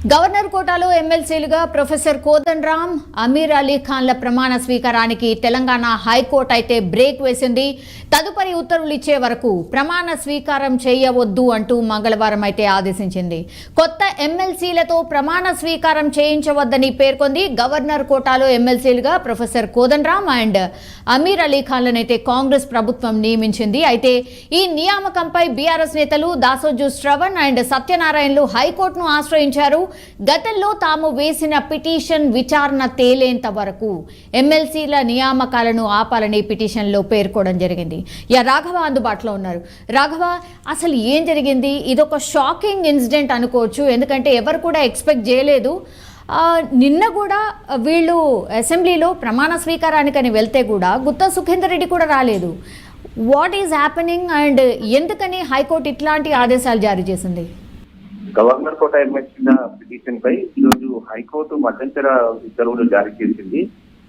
Governor కోటాలో ఎమ్మెల్సీలుగా professor Kodandaram, Aamir Ali ఖాన్ల ప్రమాణ స్వీకారానికి Telangana high court అయితే బ్రేక్ వేసింది. తదుపరి ఉత్తర్వులు ఇచ్చే వరకు ప్రమాణ స్వీకారం చేయవద్దు అంటూ మంగళవారం అయితే ఆదేశించింది. కొత్త ఎమ్మెల్సీలతో ప్రమాణ స్వీకారం చేయించవద్దని పేర్కొంది. గవర్నర్ కోటాలో ఎమ్మెల్సీలుగా ప్రొఫెసర్ కోదండరాం అండ్ అమీర్ అలీ ఖాన్లనైతే కాంగ్రెస్ ప్రభుత్వం నియమించింది. అయితే ఈ నియామకంపై బీఆర్ఎస్ నేతలు దాసోజు శ్రవణ్ అండ్ సత్యనారాయణలు హైకోర్టును ఆశ్రయించారు. గతంలో తాము వేసిన పిటిషన్ విచారణ తేలేంత వరకు ఎమ్మెల్సీల నియామకాలను ఆపాలని పిటిషన్లో పేర్కోవడం జరిగింది. రాఘవ అందుబాటులో ఉన్నారు. రాఘవ, అసలు ఏం జరిగింది? ఇదొక షాకింగ్ ఇన్సిడెంట్ అనుకోవచ్చు, ఎందుకంటే ఎవరు కూడా ఎక్స్పెక్ట్ చేయలేదు. నిన్న కూడా వీళ్ళు అసెంబ్లీలో ప్రమాణ స్వీకారానికని వెళ్తే కూడా గుత్తా సుఖేందర్ రెడ్డి కూడా రాలేదు. వాట్ ఈజ్ హ్యాపెనింగ్ అండ్ ఎందుకని హైకోర్టు ఇట్లాంటి ఆదేశాలు జారీ చేసింది? గవర్నర్ కోట ఎమ్మెల్సీల పిటిషన్ పై ఈరోజు హైకోర్టు మధ్యంతర ఉత్తర్వులు జారీ చేసింది.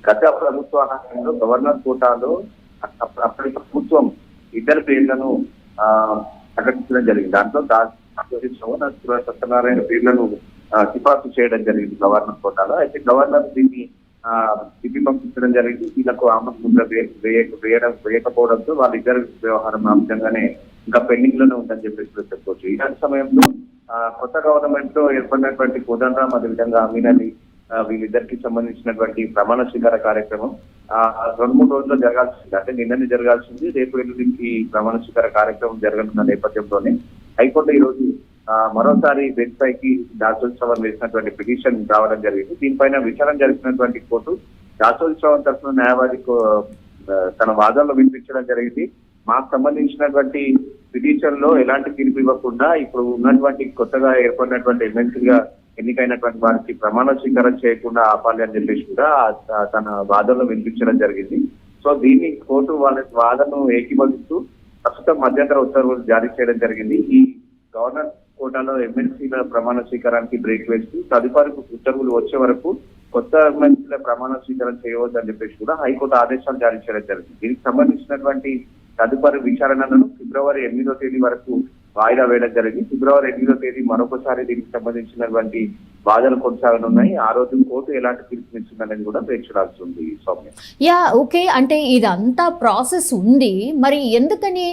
గత ప్రభుత్వ హయాంలో గవర్నర్ కోటాలో అప్పటి ప్రభుత్వం ఇద్దరు పేర్లను ప్రకటించడం జరిగింది. దాంట్లో సత్యనారాయణ పేర్లను సిఫార్సు చేయడం జరిగింది గవర్నర్ కోటాలో. అయితే గవర్నర్ దీన్ని తిప్పి పంపించడం జరిగింది. వీళ్ళకు ఆమోద వేయకపోవడంతో వాళ్ళిద్దరు వ్యవహారం అంశంగానే ఇంకా పెండింగ్ లోనే ఉందని చెప్పేసి చెప్పుకోవచ్చు. ఇలాంటి సమయంలో కొత్త గవర్నమెంట్ లో ఏర్పడినటువంటి కోదండరాం, అదేవిధంగా అమీర్ అలీ వీళ్ళిద్దరికి సంబంధించినటువంటి ప్రమాణ స్వీకార కార్యక్రమం 2-3 రోజుల్లో జరగాల్సింది. అంటే నిన్ననే జరగాల్సింది. రేపు ఎల్లుండికి ప్రమాణ స్వీకార కార్యక్రమం జరగనున్న నేపథ్యంలోనే హైకోర్టు ఈ రోజు మరోసారి బెంచ్ పైకి దాసోజు శ్రవణ్ వేసినటువంటి పిటిషన్ రావడం జరిగింది. దీనిపైన విచారణ జరిపినటువంటి కోర్టు దాసోజు శ్రవణ్ తరఫున న్యాయవాది తన వాదనలు వినిపించడం జరిగింది. మాకు సంబంధించినటువంటి పిటిషన్ లో ఎలాంటి తీర్పు ఇవ్వకుండా ఇప్పుడు ఉన్నటువంటి కొత్తగా ఏర్పడినటువంటి ఎమ్మెల్సీగా ఎన్నికైనటువంటి వారికి ప్రమాణ స్వీకారం చేయకుండా ఆపాలి అని చెప్పేసి కూడా తన వాదనలు వినిపించడం జరిగింది. సో దీన్ని కోర్టు వాళ్ళ వాదనను ఏకీభవిస్తూ ప్రస్తుతం మధ్యంతర ఉత్తర్వులు జారీ చేయడం జరిగింది. ఈ గవర్నర్ కోటాలో ఎమ్మెల్సీల ప్రమాణ స్వీకారానికి బ్రేక్ వేస్తూ తదుపరి ఉత్తర్వులు వచ్చే వరకు కొత్త ఎమ్మెల్సీల ప్రమాణ స్వీకారం చేయవద్దని చెప్పేసి కూడా హైకోర్టు ఆదేశాలు జారీ చేయడం జరిగింది. దీనికి సంబంధించినటువంటి తదుపరి విచారణలను ఫిబ్రవరి 8వ తేదీ వరకు వాయిదా వేయడం జరిగింది. ఫిబ్రవరి 8వ తేదీ మరొకసారి దీనికి సంబంధించినటువంటి వాదనలు కొనసాగనున్నాయి. ఆ రోజు కోర్టు ఎలాంటి తీర్పునిచ్చిందనేది కూడా వేచి చూడాల్సి ఉంది. సౌమ్య, ఓకే, అంటే ఇదంతా ప్రాసెస్ ఉంది, మరి ఎందుకని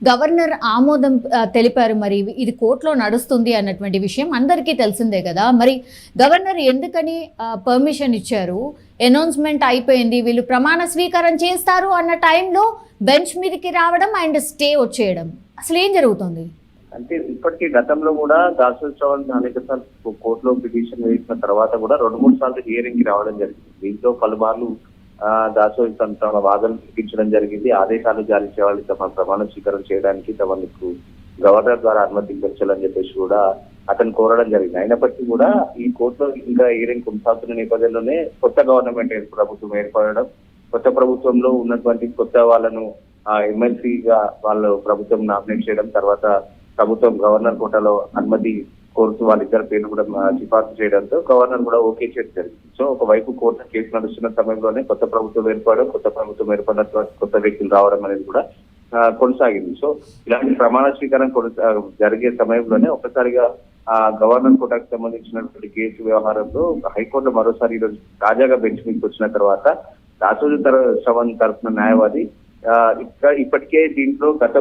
గవర్నర్ ఆమోదం తెలిపారు? మరి ఇది కోర్టులో నడుస్తుంది అన్నటువంటి విషయం అందరికీ తెలిసిందే కదా. మరి గవర్నర్ ఎందుకని పర్మిషన్ ఇచ్చారు? అనౌన్స్మెంట్ అయిపోయింది, వీళ్ళు ప్రమాణ స్వీకారం చేస్తారు అన్న టైంలో బెంచ్ మీదకి రావడం అండ్ స్టే వచ్చేయడం, అసలు ఏం జరుగుతుంది? అంటే ఇప్పటికీ గతంలో కూడా దాసోజు శ్రవణ్ అనేక సార్లు కోర్టులో పిటిషన్ వేసిన తర్వాత కూడా 2-3 సార్లు హియరింగ్ కి రావడం జరిగింది. దీంతో పలుమార్లు దాసోజు తమ వాదనలు వినిపించడం జరిగింది. ఆదేశాలు జారీ చేయాలి, తమ ప్రమాణ స్వీకారం చేయడానికి తమకు గవర్నర్ ద్వారా అనుమతించాలని చెప్పేసి కూడా అతను కోరడం జరిగింది. అయినప్పటికీ కూడా ఈ కోర్టులో ఇంకా హియరింగ్ కొనసాగుతున్న నేపథ్యంలోనే కొత్త గవర్నమెంట్ ప్రభుత్వం ఏర్పడడం, కొత్త ప్రభుత్వంలో ఉన్నటువంటి కొత్త వాళ్ళను ఎమ్మెల్సీగా వాళ్ళు ప్రభుత్వం నామినేట్ చేయడం, తర్వాత ప్రభుత్వం గవర్నర్ కోటాలో అనుమతి కోరుతూ వాళ్ళిద్దరు పేర్లు కూడా సిఫార్సు చేయడంతో గవర్నర్ కూడా ఓకే చేయడం జరిగింది. సో ఒకవైపు కోర్టు కేసు నడుస్తున్న సమయంలోనే కొత్త ప్రభుత్వం ఏర్పడడం, కొత్త ప్రభుత్వం ఏర్పడినటువంటి కొత్త వ్యక్తులు రావడం అనేది కూడా కొనసాగింది. సో ఇలాంటి ప్రమాణ స్వీకారం జరిగే సమయంలోనే ఒక్కసారిగా గవర్నర్ కోటాకు సంబంధించినటువంటి కేసు వ్యవహారంలో హైకోర్టు మరోసారి ఈరోజు తాజాగా బెంచ్ మీదకి వచ్చిన తర్వాత దాసోజు శ్రవణ్ తరఫున న్యాయవాది ఇప్పటికే దీంట్లో గత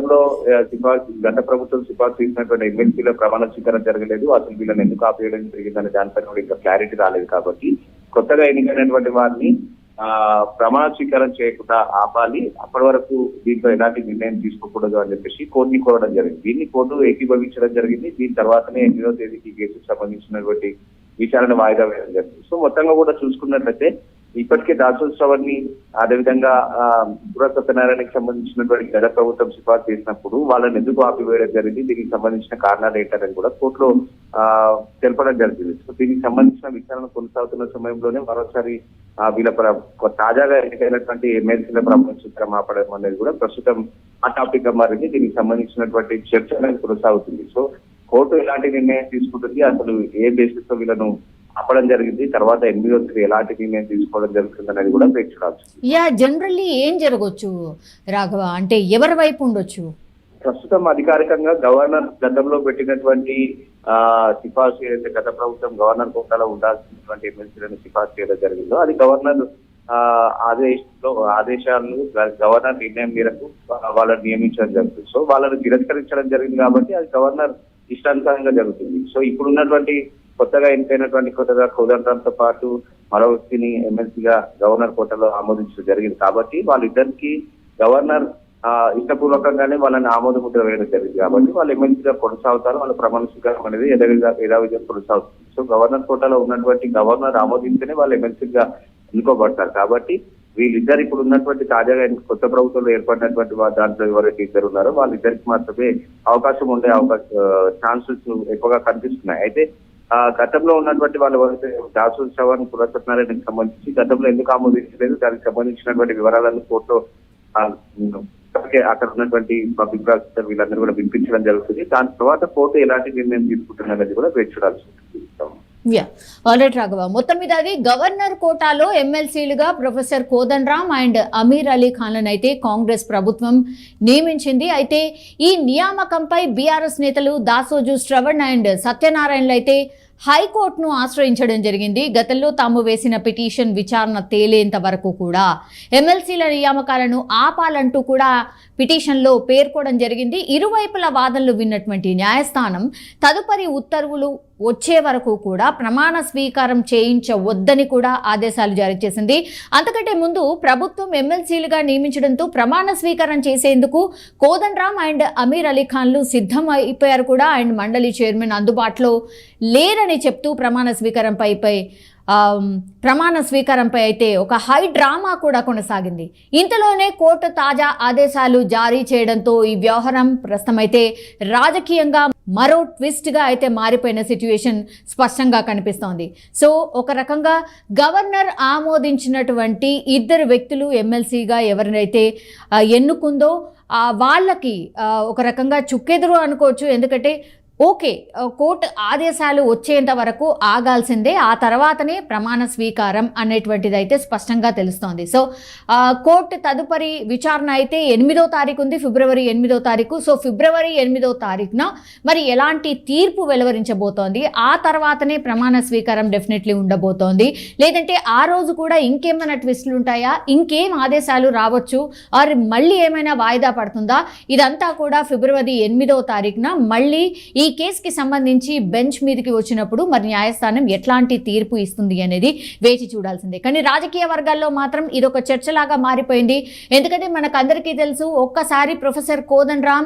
ప్రభుత్వం సిఫార్సు చేసినటువంటి ఎమ్మెల్సీల ప్రమాణ స్వీకారం జరగలేదు, అసలు వీళ్ళని ఎందుకు ఆపేయడం జరిగిందనే దానిపైన కూడా ఇంకా క్లారిటీ రాలేదు. కాబట్టి కొత్తగా ఎన్నికైనటువంటి వారిని ప్రమాణ స్వీకారం చేయకుండా ఆపాలి, అప్పటి వరకు దీంట్లో ఎలాంటి నిర్ణయం తీసుకోకూడదు అని చెప్పేసి కోర్టుని కోరడం జరిగింది. దీన్ని కోర్టు ఏకీభవించడం జరిగింది. దీని తర్వాతనే 8వ తేదీకి కేసుకు సంబంధించినటువంటి విచారణ వాయిదా వేయడం జరిగింది. సో మొత్తంగా కూడా చూసుకున్నట్లయితే ఇప్పటికే దాసోజు శ్రవణ్ ని, అదేవిధంగా సత్యనారాయణకి సంబంధించినటువంటి గత ప్రభుత్వం సిఫార్సు చేసినప్పుడు వాళ్ళని ఎందుకు ఆపివేయడం జరిగింది, దీనికి సంబంధించిన కారణాలు ఏంటనేది కూడా కోర్టులో తెలపడం జరిగింది. సో దీనికి సంబంధించిన విచారణ కొనసాగుతున్న సమయంలోనే మరోసారి వీళ్ళ తాజాగా ఎన్నికైనటువంటి ఎమ్మెల్సీల ప్రమాణ స్వీకారం ఆపడం అనేది కూడా ప్రస్తుతం ఆ టాపిక్ గా మారింది. దీనికి సంబంధించినటువంటి చర్చ అనేది కొనసాగుతుంది. సో కోర్టు ఎలాంటి నిర్ణయం తీసుకుంటుంది, అసలు ఏ బేసిస్ తో వీళ్ళను ఆపడం జరిగింది, తర్వాత 8వ తేదీ ఎలాంటి నిర్ణయం తీసుకోవడం జరుగుతుంది అనేది కూడా చూడాల్సి. జనరల్లీ ఏం జరగవచ్చు రాఘవ, అంటే ఎవరి వైపు ఉండొచ్చు? ప్రస్తుతం అధికారికంగా గవర్నర్ గతంలో పెట్టినటువంటి సిఫార్సు ఏదైతే గత ప్రభుత్వం గవర్నర్ కోటాలో ఉండాల్సినటువంటి ఎమ్మెల్సీలను సిఫార్సు చేయడం జరిగిందో అది గవర్నర్ ఆదేశాలను గవర్నర్ నిర్ణయం మేరకు వాళ్ళని నియమించడం జరుగుతుంది. సో వాళ్ళని తిరస్కరించడం జరిగింది కాబట్టి అది గవర్నర్ ఇష్టానుసారంగా జరుగుతుంది. సో ఇప్పుడు ఉన్నటువంటి కొత్తగా ఎన్నికైనటువంటి కోదండరాంతో పాటు మరో వ్యక్తిని ఎమ్మెల్సీగా గవర్నర్ కోటలో ఆమోదించడం జరిగింది కాబట్టి వాళ్ళిద్దరికి గవర్నర్ ఇష్టపూర్వకంగానే వాళ్ళని ఆమోద ముద్ర వేయడం జరిగింది కాబట్టి వాళ్ళు ఎమ్మెల్సీగా కొనసాగుతారు. వాళ్ళ ప్రమాణ స్వీకారం అనేది యథావిధిగా కొనసాగుతుంది. సో గవర్నర్ కోటాలో ఉన్నటువంటి గవర్నర్ ఆమోదించనే వాళ్ళు ఎమ్మెల్సీగా ఎన్నుకోబడతారు కాబట్టి వీళ్ళిద్దరు ఇప్పుడు ఉన్నటువంటి తాజాగా కొత్త ప్రభుత్వంలో ఏర్పడినటువంటి దాంట్లో ఎవరైతే ఇద్దరు ఉన్నారో వాళ్ళిద్దరికి మాత్రమే అవకాశం ఉండే ఛాన్సెస్ ఎక్కువగా కనిపిస్తున్నాయి. అయితే గతంలో ఉన్నటువంటి వాళ్ళు ఎవరైతే దాసోజు శ్రవణ్ పురసత్యనారాయణకి సంబంధించి గతంలో ఎందుకు ఆమోదించలేదు దానికి సంబంధించినటువంటి వివరాలను కోర్టులో అక్కడ ఉన్నటువంటి పబ్లిక్ ప్రాసిక్యూటర్ వీళ్ళందరూ కూడా వినిపించడం జరుగుతుంది. దాని తర్వాత కోర్టు ఎలాంటి నిర్ణయం తీసుకుంటున్నది కూడా వేచి చూడాల్సి ఉంటుంది. ఆల్రైట్ రాఘవ, మొత్తం మీద అది గవర్నర్ కోటాలో ఎమ్మెల్సీలుగా ప్రొఫెసర్ కోదండరాం అండ్ అమీర్ అలీ ఖాన్లను అయితే కాంగ్రెస్ ప్రభుత్వం నియమించింది. అయితే ఈ నియామకంపై బీఆర్ఎస్ నేతలు దాసోజు శ్రవణ్ అండ్ సత్యనారాయణలు అయితే హైకోర్టును ఆశ్రయించడం జరిగింది. గతంలో తాము వేసిన పిటిషన్ విచారణ తేలేంత వరకు కూడా ఎమ్మెల్సీల నియామకాలను ఆపాలంటూ కూడా పిటిషన్లో పేర్కోవడం జరిగింది. ఇరువైపుల వాదనలు విన్నటువంటి న్యాయస్థానం తదుపరి ఉత్తర్వులు వచ్చే వరకు కూడా ప్రమాణ స్వీకారం చేయించవద్దని కూడా ఆదేశాలు జారీ చేసింది. అంతకంటే ముందు ప్రభుత్వం ఎమ్మెల్సీలుగా నియమించడంతో ప్రమాణ స్వీకారం చేసేందుకు కోదండరాం అండ్ అమీర్ అలీ ఖాన్లు సిద్ధం అయిపోయారు కూడా. అండ్ మండలి చైర్మన్ అందుబాటులో లేరని చెప్తూ ప్రమాణ స్వీకారంపై అయితే ఒక హై డ్రామా కూడా కొనసాగింది. ఇంతలోనే కోర్టు తాజా ఆదేశాలు జారీ చేయడంతో ఈ వ్యవహారం ప్రస్తుతమైతే రాజకీయంగా మరో ట్విస్ట్గా అయితే మారిపోయిన సిచ్యువేషన్ స్పష్టంగా కనిపిస్తోంది. సో ఒక రకంగా గవర్నర్ ఆమోదించినటువంటి ఇద్దరు వ్యక్తులు ఎమ్మెల్సీగా ఎవరినైతే ఎన్నుకుందో వాళ్ళకి ఒక రకంగా చుక్కెదురు అనుకోవచ్చు. ఎందుకంటే ఓకే, కోర్టు ఆదేశాలు వచ్చేంత వరకు ఆగాల్సిందే, ఆ తర్వాతనే ప్రమాణ స్వీకారం అనేటువంటిది అయితే స్పష్టంగా తెలుస్తోంది. సో కోర్టు తదుపరి విచారణ అయితే 8వ తారీఖు ఉంది, ఫిబ్రవరి 8వ తారీఖు. సో ఫిబ్రవరి 8వ తారీఖున మరి ఎలాంటి తీర్పు వెలువరించబోతోంది, ఆ తర్వాతనే ప్రమాణ స్వీకారం డెఫినెట్లీ ఉండబోతోంది. లేదంటే ఆ రోజు కూడా ఇంకేమైనా ట్విస్టులు ఉంటాయా, ఇంకేం ఆదేశాలు రావచ్చు, ఆర్ మళ్ళీ ఏమైనా వాయిదా పడుతుందా, ఇదంతా కూడా ఫిబ్రవరి 8వ తారీఖున మళ్ళీ ఈ కేసుకి సంబంధించి బెంచ్ మీదకి వచ్చినప్పుడు మరి న్యాయస్థానం ఎట్లాంటి తీర్పు ఇస్తుంది అనేది వేచి చూడాల్సిందే. కానీ రాజకీయ వర్గాల్లో మాత్రం ఇదొక చర్చలాగా మారిపోయింది. ఎందుకంటే మనకు అందరికీ తెలుసు, ఒక్కసారి ప్రొఫెసర్ కోదండరాం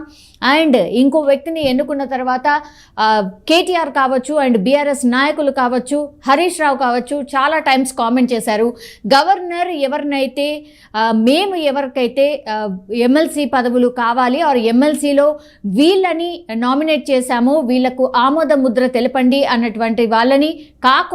అండ్ ఇంకో వ్యక్తిని ఎన్నుకున్న తర్వాత కేటీఆర్ కావచ్చు అండ్ బీఆర్ఎస్ నాయకులు కావచ్చు, హరీష్ రావు కావచ్చు, చాలా టైమ్స్ కామెంట్ చేశారు, గవర్నర్ ఎవరినైతే మేము ఎవరికైతే ఎమ్మెల్సీ పదవులు కావాలి ఆర్ ఎమ్మెల్సీలో వీళ్ళని నామినేట్ చేశామో వీళ్లకు ఆమోద ముద్ర తెలపండి అన్నటువంటి వాళ్ళని కాకుండా